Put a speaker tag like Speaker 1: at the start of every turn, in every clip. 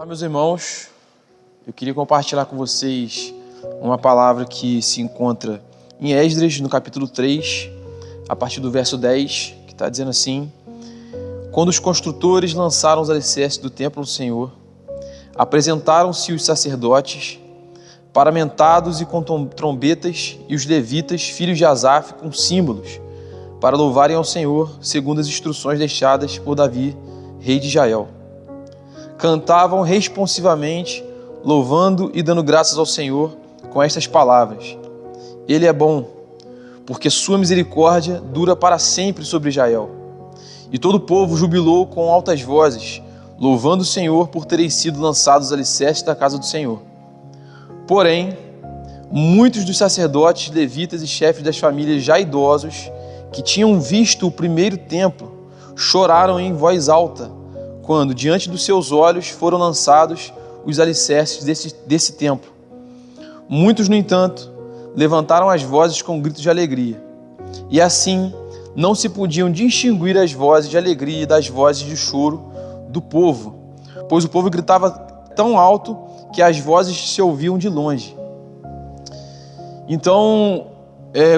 Speaker 1: Meus irmãos, eu queria compartilhar com vocês uma palavra que se encontra em Esdras, no capítulo 3, a partir do verso 10, que está dizendo assim: quando os construtores lançaram os alicerces do templo do Senhor, apresentaram-se os sacerdotes, paramentados e com trombetas, e os levitas, filhos de Asaf, com símbolos, para louvarem ao Senhor, segundo as instruções deixadas por Davi, rei de Israel. Cantavam responsivamente, louvando e dando graças ao Senhor com estas palavras: Ele é bom, porque sua misericórdia dura para sempre sobre Israel. E todo o povo jubilou com altas vozes, louvando o Senhor por terem sido lançados os alicerces da casa do Senhor. Porém, muitos dos sacerdotes, levitas e chefes das famílias já idosos, que tinham visto o primeiro templo, choraram em voz alta, quando, diante dos seus olhos, foram lançados os alicerces desse templo. Muitos, no entanto, levantaram as vozes com gritos de alegria. E assim, não se podiam distinguir as vozes de alegria das vozes de choro do povo, pois o povo gritava tão alto que as vozes se ouviam de longe. Então,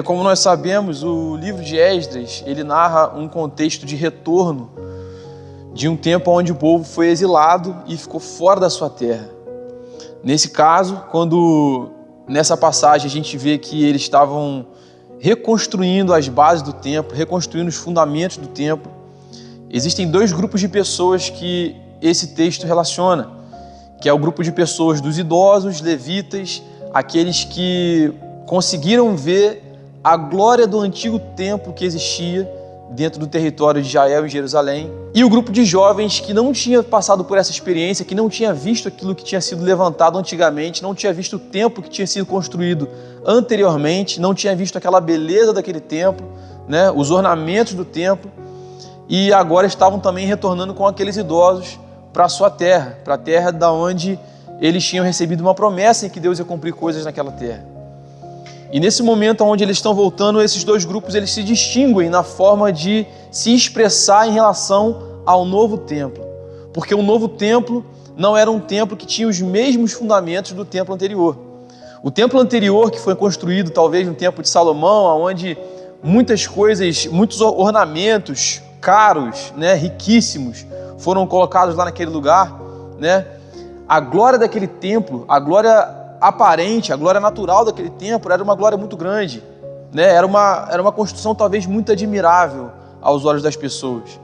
Speaker 1: como nós sabemos, o livro de Esdras, ele narra um contexto de retorno de um tempo onde o povo foi exilado e ficou fora da sua terra. Nesse caso, nessa passagem a gente vê que eles estavam reconstruindo as bases do templo, reconstruindo os fundamentos do templo. Existem dois grupos de pessoas que esse texto relaciona, que é o grupo de pessoas dos idosos, levitas, aqueles que conseguiram ver a glória do antigo templo que existia dentro do território de Israel e Jerusalém, e o grupo de jovens que não tinha passado por essa experiência, que não tinha visto aquilo que tinha sido levantado antigamente, não tinha visto o templo que tinha sido construído anteriormente, não tinha visto aquela beleza daquele templo, né, os ornamentos do templo, e agora estavam também retornando com aqueles idosos para a sua terra, para a terra da onde eles tinham recebido uma promessa em que Deus ia cumprir coisas naquela terra. E nesse momento onde eles estão voltando, esses dois grupos eles se distinguem na forma de se expressar em relação ao novo templo. Porque o novo templo não era um templo que tinha os mesmos fundamentos do templo anterior. O templo anterior, que foi construído talvez no tempo de Salomão, onde muitas coisas, muitos ornamentos caros, né, riquíssimos, foram colocados lá naquele lugar, né? A glória daquele templo, a glória aparente, a glória natural daquele templo era uma glória muito grande, né? Era uma construção talvez muito admirável aos olhos das pessoas.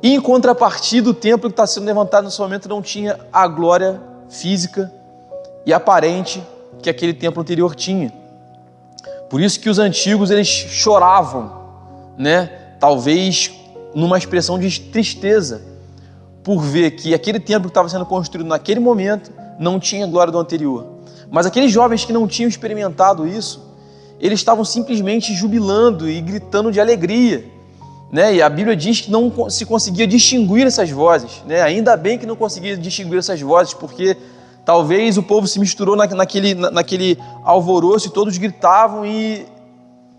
Speaker 1: E em contrapartida, o templo que está sendo levantado nesse momento não tinha a glória física e aparente que aquele templo anterior tinha. Por isso que os antigos eles choravam, né? Talvez numa expressão de tristeza, por ver que aquele templo que estava sendo construído naquele momento não tinha glória do anterior. Mas aqueles jovens que não tinham experimentado isso, eles estavam simplesmente jubilando e gritando de alegria, né? E a Bíblia diz que não se conseguia distinguir essas vozes, né? Ainda bem que não conseguia distinguir essas vozes, porque talvez o povo se misturou naquele alvoroço e todos gritavam e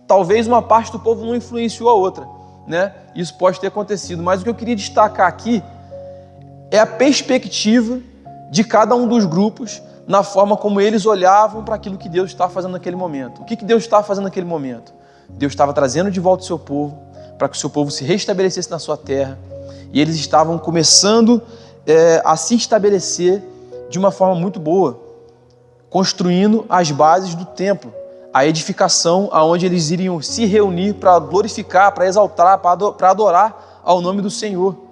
Speaker 1: talvez uma parte do povo não influenciou a outra, né? Isso pode ter acontecido, mas o que eu queria destacar aqui é a perspectiva de cada um dos grupos na forma como eles olhavam para aquilo que Deus estava fazendo naquele momento. O que Deus estava fazendo naquele momento? Deus estava trazendo de volta o seu povo, para que o seu povo se restabelecesse na sua terra, e eles estavam começando a se estabelecer de uma forma muito boa, construindo as bases do templo, a edificação aonde eles iriam se reunir para glorificar, para exaltar, para adorar ao nome do Senhor.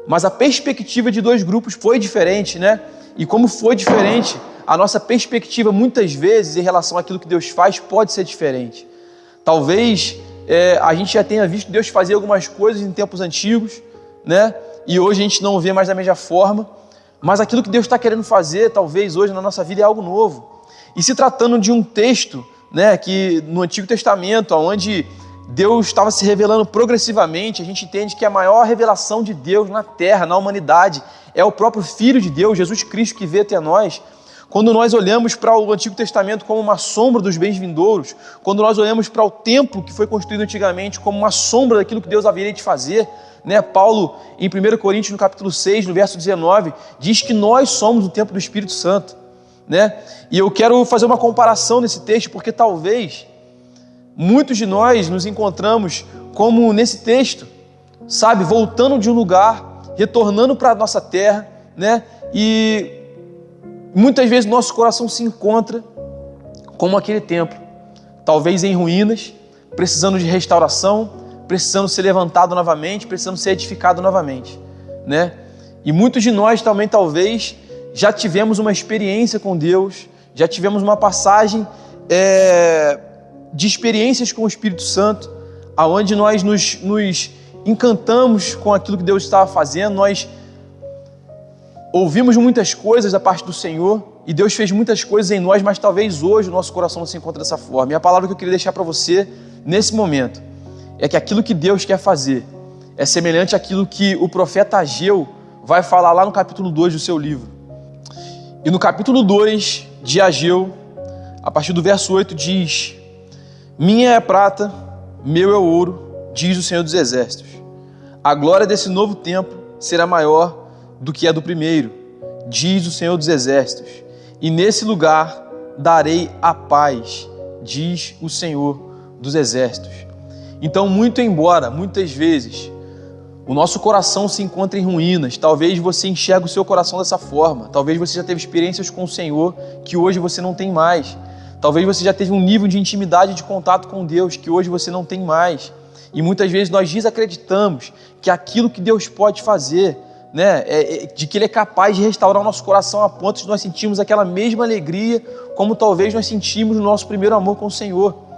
Speaker 1: Mas a perspectiva de dois grupos foi diferente, né? E como foi diferente, a nossa perspectiva muitas vezes em relação àquilo que Deus faz pode ser diferente. Talvez a gente já tenha visto Deus fazer algumas coisas em tempos antigos, né? E hoje a gente não vê mais da mesma forma. Mas aquilo que Deus está querendo fazer, talvez hoje na nossa vida, é algo novo. E se tratando de um texto, né, que no Antigo Testamento, onde Deus estava se revelando progressivamente, a gente entende que a maior revelação de Deus na terra, na humanidade, é o próprio Filho de Deus, Jesus Cristo, que veio até nós. quando nós olhamos para o Antigo Testamento como uma sombra dos bens vindouros, quando nós olhamos para o templo que foi construído antigamente como uma sombra daquilo que Deus haveria de fazer, né? Paulo, em 1 Coríntios, no capítulo 6, no verso 19, diz que nós somos o templo do Espírito Santo, né? E eu quero fazer uma comparação nesse texto, porque talvez muitos de nós nos encontramos como nesse texto, sabe? Voltando de um lugar, retornando para a nossa terra, né? E muitas vezes nosso coração se encontra como aquele templo, talvez em ruínas, precisando de restauração, precisando ser levantado novamente, precisando ser edificado novamente, né? E muitos de nós também talvez já tivemos uma experiência com Deus, já tivemos uma passagem de experiências com o Espírito Santo, aonde nós nos encantamos com aquilo que Deus estava fazendo, nós ouvimos muitas coisas da parte do Senhor e Deus fez muitas coisas em nós, mas talvez hoje o nosso coração não se encontre dessa forma. E a palavra que eu queria deixar para você nesse momento é que aquilo que Deus quer fazer é semelhante àquilo que o profeta Ageu vai falar lá no capítulo 2 do seu livro. E no capítulo 2 de Ageu, a partir do verso 8 diz: minha é a prata, meu é o ouro, diz o Senhor dos Exércitos. A glória desse novo templo será maior do que a do primeiro, diz o Senhor dos Exércitos. E nesse lugar darei a paz, diz o Senhor dos Exércitos. Então, muito embora, muitas vezes, o nosso coração se encontre em ruínas, talvez você enxergue o seu coração dessa forma, talvez você já teve experiências com o Senhor que hoje você não tem mais, talvez você já teve um nível de intimidade, de contato com Deus que hoje você não tem mais, e muitas vezes nós desacreditamos que aquilo que Deus pode fazer, né, de que Ele é capaz de restaurar o nosso coração a ponto de nós sentirmos aquela mesma alegria como talvez nós sentimos no nosso primeiro amor com o Senhor.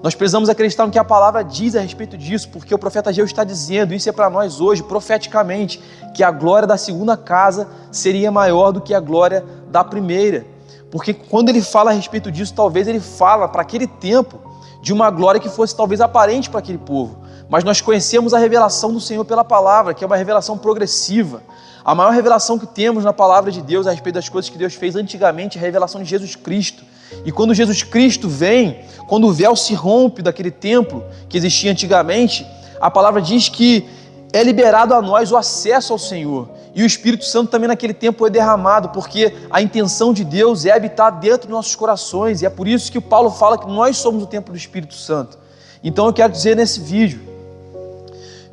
Speaker 1: Nós precisamos acreditar no que a palavra diz a respeito disso, porque o profeta Ageu está dizendo, isso é para nós hoje, profeticamente, que a glória da segunda casa seria maior do que a glória da primeira. Porque quando ele fala a respeito disso, talvez ele fala para aquele tempo de uma glória que fosse talvez aparente para aquele povo. Mas nós conhecemos a revelação do Senhor pela palavra, que é uma revelação progressiva. A maior revelação que temos na palavra de Deus a respeito das coisas que Deus fez antigamente é a revelação de Jesus Cristo. E quando Jesus Cristo vem, quando o véu se rompe daquele templo que existia antigamente, a palavra diz que é liberado a nós o acesso ao Senhor. E o Espírito Santo também naquele tempo é derramado, porque a intenção de Deus é habitar dentro dos nossos corações. E é por isso que o Paulo fala que nós somos o templo do Espírito Santo. Então eu quero dizer nesse vídeo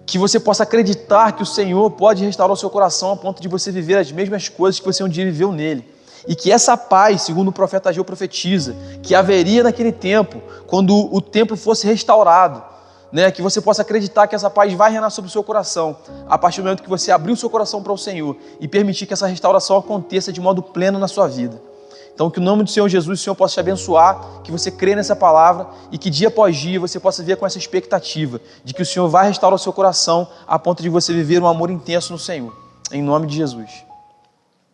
Speaker 1: que você possa acreditar que o Senhor pode restaurar o seu coração a ponto de você viver as mesmas coisas que você um dia viveu nele. E que essa paz, segundo o profeta Ageu profetiza, que haveria naquele tempo, quando o templo fosse restaurado, né, que você possa acreditar que essa paz vai reinar sobre o seu coração, a partir do momento que você abrir o seu coração para o Senhor e permitir que essa restauração aconteça de modo pleno na sua vida. Então, que o nome do Senhor Jesus, o Senhor possa te abençoar, que você crê nessa palavra e que dia após dia você possa viver com essa expectativa de que o Senhor vai restaurar o seu coração a ponto de você viver um amor intenso no Senhor. Em nome de Jesus.